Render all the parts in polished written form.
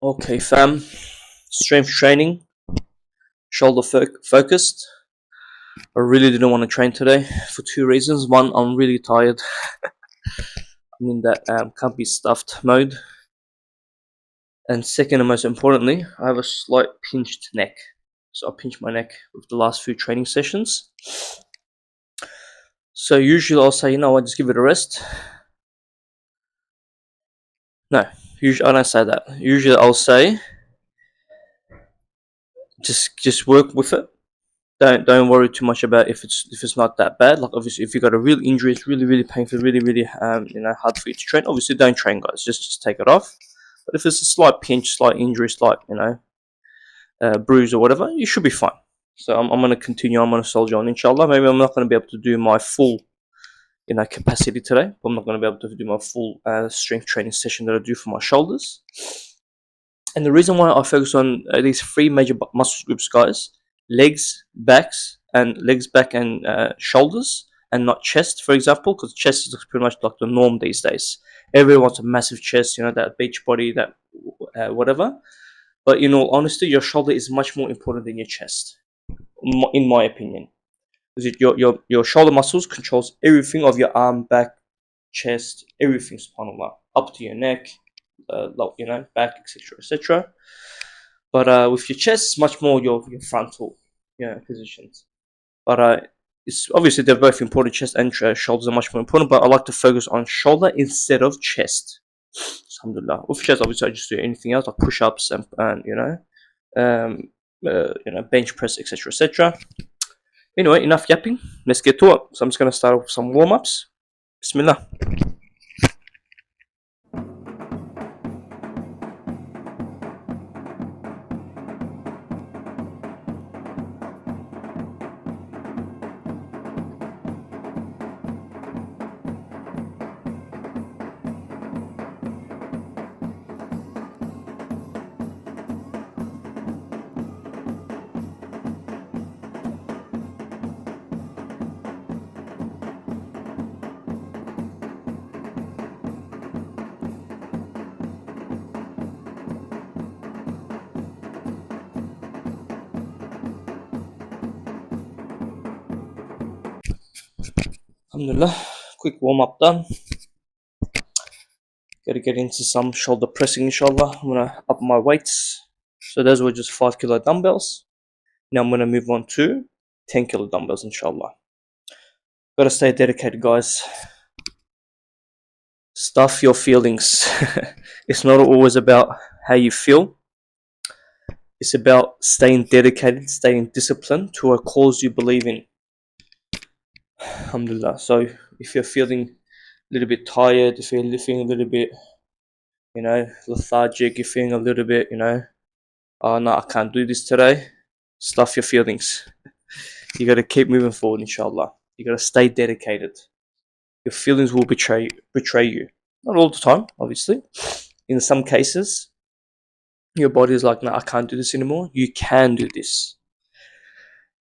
Okay, fam. Strength training, shoulder focused. I really didn't want to train today for two reasons. One, I'm really tired. I'm in that can't be stuffed mode. And second, and most importantly, I have a slight pinched neck. So I pinched my neck with the last few training sessions. So usually I'll say, I just give it a rest. No, usually I don't say that. Usually I'll say, just work with it. Don't worry too much about if it's not that bad. Like obviously, if you got a real injury, it's really painful, really hard for you to train. Obviously, don't train, guys. Just take it off. But if it's a slight pinch, slight injury, slight bruise or whatever, you should be fine. So I'm gonna continue. I'm gonna soldier on, inshallah. Maybe I'm not gonna be able to do my full capacity today. I'm not gonna be able to do my full strength training session that I do for my shoulders. And the reason why I focus on these three major muscle groups, guys: legs, back, and shoulders, and not chest, for example, because chest is pretty much like the norm these days. Everyone wants a massive chest, that beach body, that whatever. But in all honesty, your shoulder is much more important than your chest, in my opinion. Because your shoulder muscles controls everything of your arm, back, chest, everything, subhanAllah, up to your neck, back, etc. But with your chest, it's much more your frontal, positions. But it's obviously they're both important. Chest and shoulders are much more important. But I like to focus on shoulder instead of chest. Alhamdulillah. With chest, obviously, I just do anything else like push-ups and bench press, etc. Anyway, enough yapping. Let's get to it. So I'm just gonna start with some warm-ups. Bismillah. Alhamdulillah, quick warm up done. Gotta get into some shoulder pressing, inshallah. I'm gonna up my weights. So those were just 5 kilo dumbbells. Now I'm gonna move on to 10 kilo dumbbells, inshallah. Gotta stay dedicated, guys. Stuff your feelings. It's not always about how you feel. It's about staying dedicated, staying disciplined to a cause you believe in. Alhamdulillah. So if you're feeling a little bit tired, if you're feeling a little bit, lethargic, you're feeling a little bit, oh no, I can't do this today. Stuff your feelings. You gotta keep moving forward, inshallah. You gotta stay dedicated. Your feelings will betray you. Not all the time, obviously. In some cases, your body is like, no, I can't do this anymore. You can do this.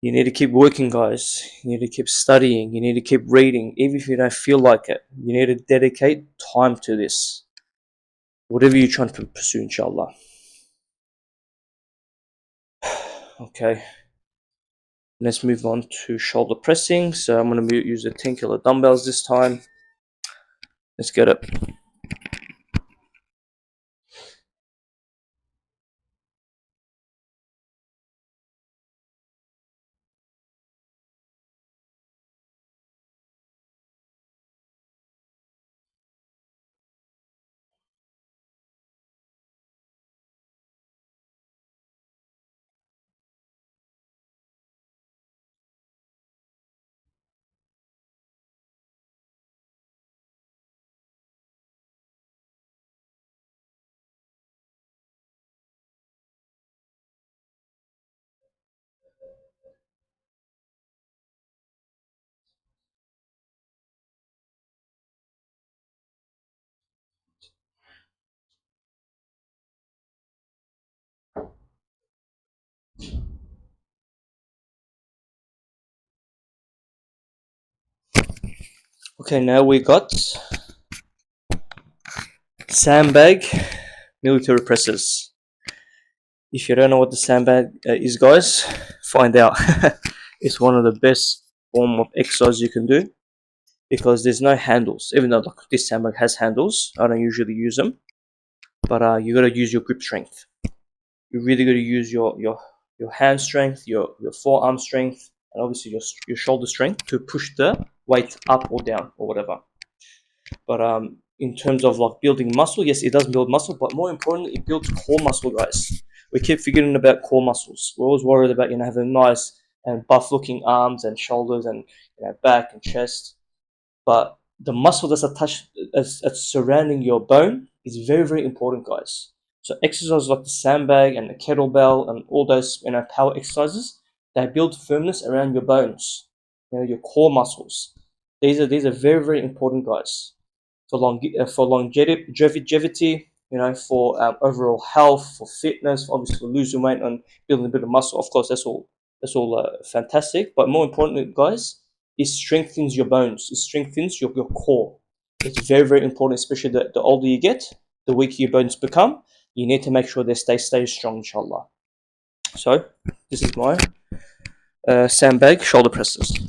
You need to keep working, guys. You need to keep studying. You need to keep reading, even if you don't feel like it. You need to dedicate time to this. Whatever you're trying to pursue, inshallah. Okay. Let's move on to shoulder pressing. So I'm going to use the 10 kilo dumbbells this time. Let's get it. Okay, now we got sandbag military presses. If you don't know what the sandbag is, guys, find out. It's one of the best form of exercise you can do because there's no handles. Even though like, this sandbag has handles, I don't usually use them, but you gotta use your grip strength. You really gotta use your hand strength, your forearm strength, and obviously your shoulder strength to push the weight up or down or whatever. But in terms of like building muscle, yes, it does build muscle, but more importantly, it builds core muscle, guys. We keep forgetting about core muscles. We're always worried about having nice and buff-looking arms and shoulders and back and chest, but the muscle that's attached, that's surrounding your bone, is very very important, guys. So exercises like the sandbag and the kettlebell and all those power exercises, they build firmness around your bones, your core muscles. These are very very important, guys, for longevity, for overall health, for fitness, obviously for losing weight and building a bit of muscle. Of course, that's all fantastic. But more importantly, guys, it strengthens your bones. It strengthens your core. It's very very important, especially the older you get, the weaker your bones become. You need to make sure they stay strong, inshallah. So this is my sandbag shoulder presses.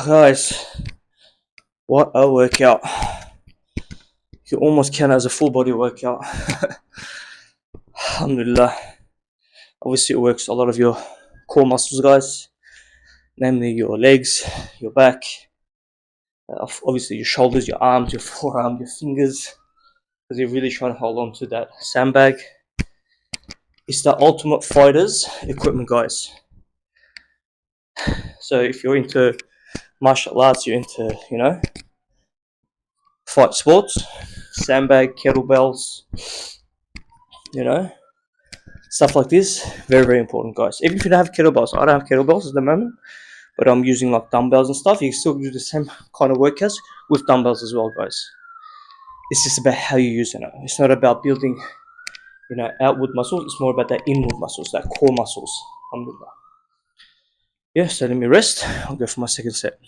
Guys, what a workout. You almost count it as a full body workout. Alhamdulillah. Obviously it works a lot of your core muscles, guys, namely your legs, your back, obviously your shoulders, your arms, your forearm, your fingers, because you're really trying to hold on to that sandbag. It's the ultimate fighter's equipment, guys. So if you're into martial arts, you're into fight sports, sandbag, kettlebells, stuff like this, very very important, guys. Even if you don't have kettlebells, I don't have kettlebells at the moment, but I'm using like dumbbells and stuff. You can still do the same kind of workouts with dumbbells as well, guys. It's just about how you use it. It's not about building outward muscles. It's more about that inward muscles, that core muscles. Alhamdulillah. Yeah, so let me rest. I'll go for my second set.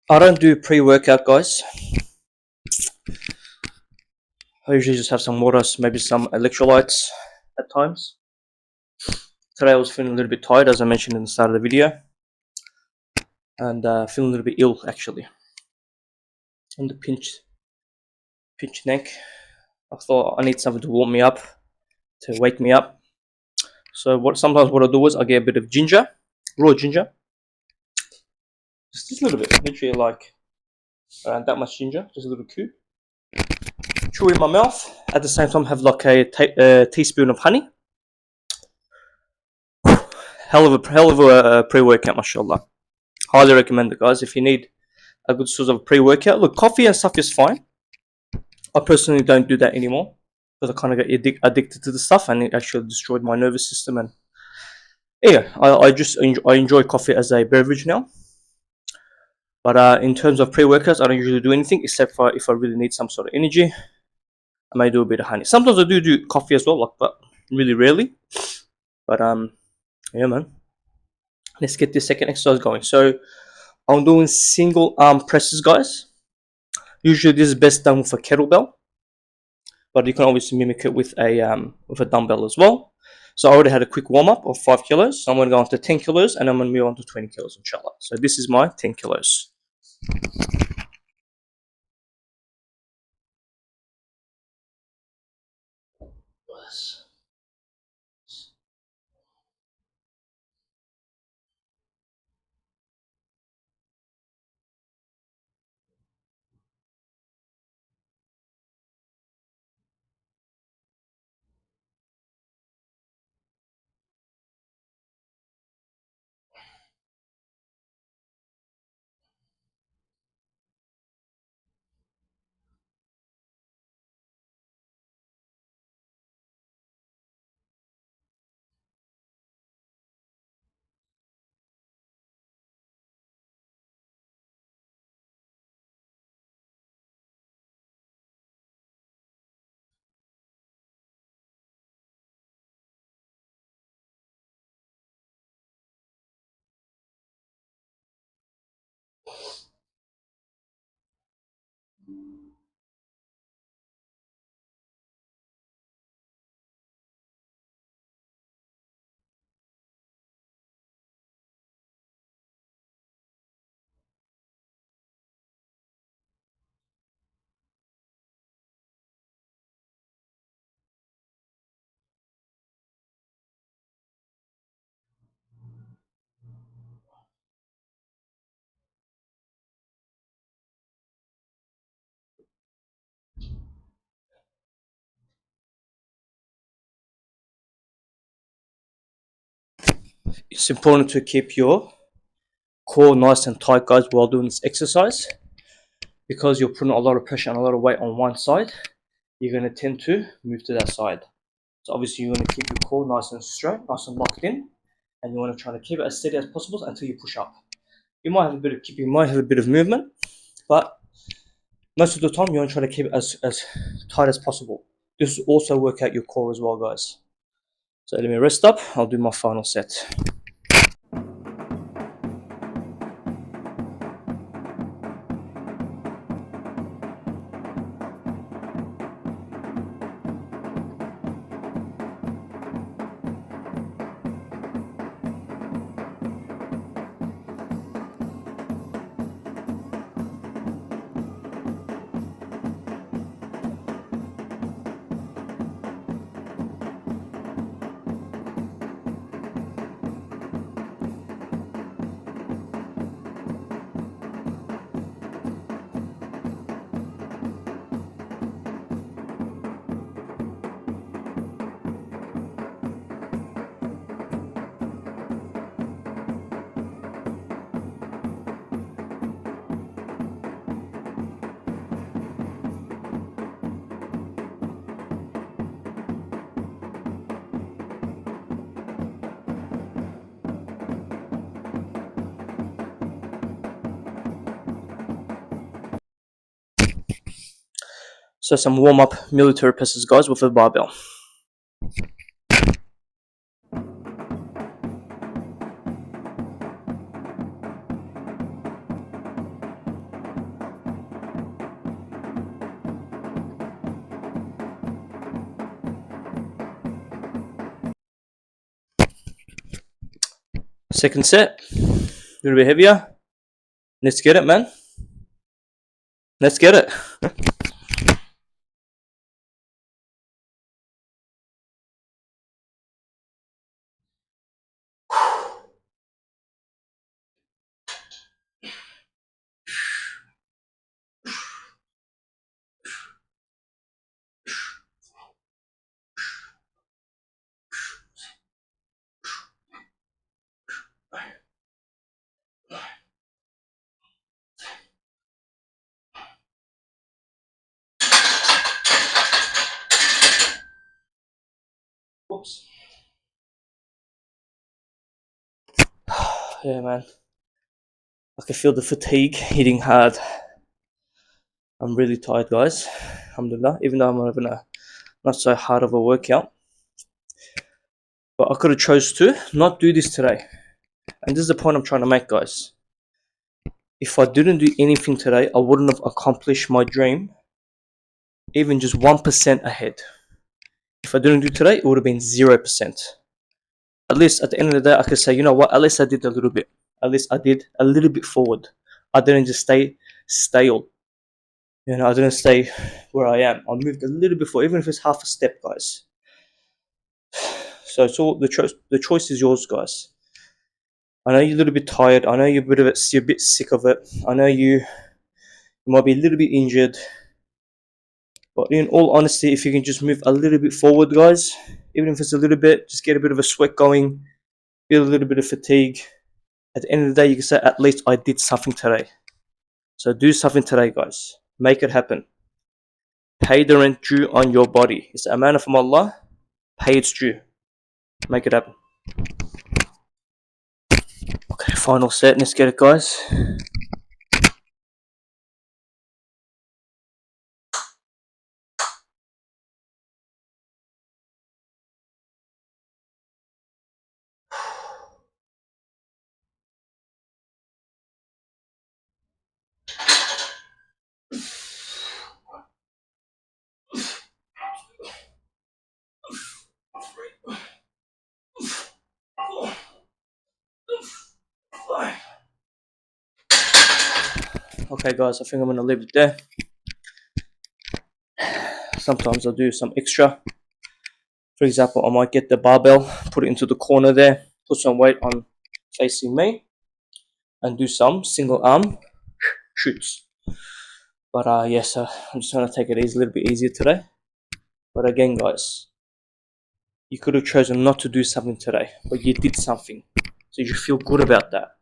I don't do pre-workout, guys. I usually just have some water, maybe some electrolytes at times. Today I was feeling a little bit tired, as I mentioned in the start of the video, and feeling a little bit ill actually. On the pinch neck. I thought I need something to warm me up, to wake me up. So sometimes what I do is I get a bit of ginger, raw ginger, just a little bit, literally like around that much ginger, just a little cube. Chew in my mouth. At the same time, have like a teaspoon of honey. Hell of a pre-workout, mashallah. Highly recommend it, guys. If you need a good source of pre-workout, look, coffee and stuff is fine. I personally don't do that anymore because I kind of get addicted to the stuff, and it actually destroyed my nervous system. And yeah, I enjoy coffee as a beverage now. But in terms of pre-workouts, I don't usually do anything except for if I really need some sort of energy. I may do a bit of honey. Sometimes I do coffee as well, like, but really rarely. But yeah, man. Let's get this second exercise going. So I'm doing single arm presses, guys. Usually this is best done with a kettlebell, but you can obviously mimic it with a dumbbell as well. So I already had a quick warm up of 5 kilos. So I'm going to go on to 10 kilos, and I'm going to move on to 20 kilos, inshallah. So this is my 10 kilos. It's important to keep your core nice and tight, guys, while doing this exercise, because you're putting a lot of pressure and a lot of weight on one side. You're going to tend to move to that side. So obviously you want to keep your core nice and straight, nice and locked in, and you want to try to keep it as steady as possible until you push up. You might have a bit of movement, but most of the time you want to try to keep it as tight as possible. This will also work out your core as well, guys. So let me rest up. I'll do my final set. So some warm-up military presses, guys, with a barbell. Second set, a little bit heavier. Let's get it, man. Let's get it. Yeah, man. I can feel the fatigue hitting hard. I'm really tired, guys. Alhamdulillah. Even though I'm having a not so hard of a workout. But I could have chose to not do this today. And this is the point I'm trying to make, guys. If I didn't do anything today, I wouldn't have accomplished my dream even just 1% ahead. If I didn't do today, it would have been 0%. At least at the end of the day, I could say, you know what, at least I did a little bit. At least I did a little bit forward. I didn't just stay stale. You know, I didn't stay where I am. I moved a little bit forward, even if it's half a step, guys. So it's all the choice is yours, guys. I know you're a little bit tired. I know you're a bit sick of it. I know you might be a little bit injured. But in all honesty, if you can just move a little bit forward, guys, even if it's a little bit, just get a bit of a sweat going, feel a little bit of fatigue. At the end of the day, you can say, at least I did something today. So do something today, guys. Make it happen. Pay the rent due on your body. It's the amana from Allah. Pay its due. Make it happen. Okay, final set. Let's get it, guys. Okay, guys, I think I'm going to leave it there. Sometimes I'll do some extra. For example, I might get the barbell, put it into the corner there, put some weight on facing me, and do some single arm shoots. But yes, I'm just going to take it easy, a little bit easier today. But again, guys, you could have chosen not to do something today, but you did something. So you should feel good about that.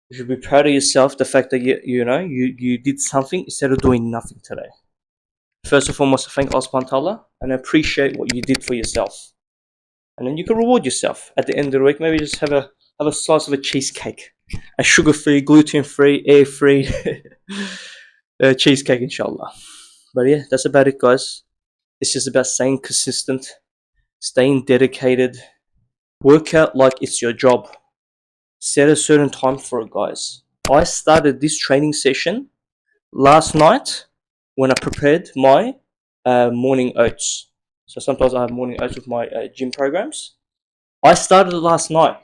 You should be proud of yourself, the fact that you did something instead of doing nothing today. First and foremost, thank Allah subhanahu wa ta'ala and appreciate what you did for yourself. And then you can reward yourself at the end of the week. Maybe just have a slice of a cheesecake. A sugar-free, gluten-free, air-free cheesecake, inshallah. But yeah, that's about it, guys. It's just about staying consistent, staying dedicated. Work out like it's your job. Set a certain time for it, guys. I started this training session last night when I prepared my morning oats. So sometimes I have morning oats with my gym programs. I started it last night.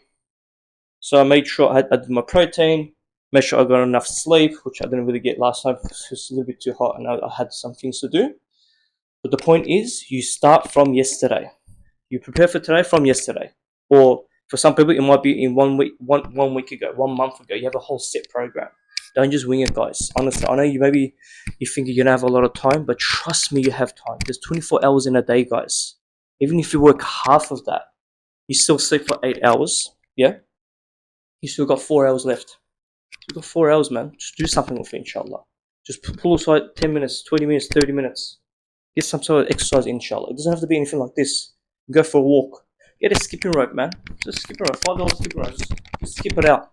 So I made sure I did my protein, made sure I got enough sleep, which I didn't really get last time because it was a little bit too hot and I had some things to do. But the point is, you start from yesterday. You prepare for today from yesterday. Or for some people, it might be in 1 week, one week ago, 1 month ago. You have a whole set program. Don't just wing it, guys. Honestly, I know you think you're gonna have a lot of time, but trust me, you have time. There's 24 hours in a day, guys. Even if you work half of that, you still sleep for 8 hours. Yeah, you still got 4 hours left. You got 4 hours, man. Just do something with it, inshallah. Just pull aside 10 minutes, 20 minutes, 30 minutes. Get some sort of exercise, inshallah. It doesn't have to be anything like this. Go for a walk. Get a skipping rope, man. Just skipping rope. $5 skipping rope. Just skip it out.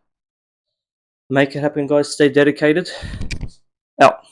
Make it happen, guys. Stay dedicated. Out.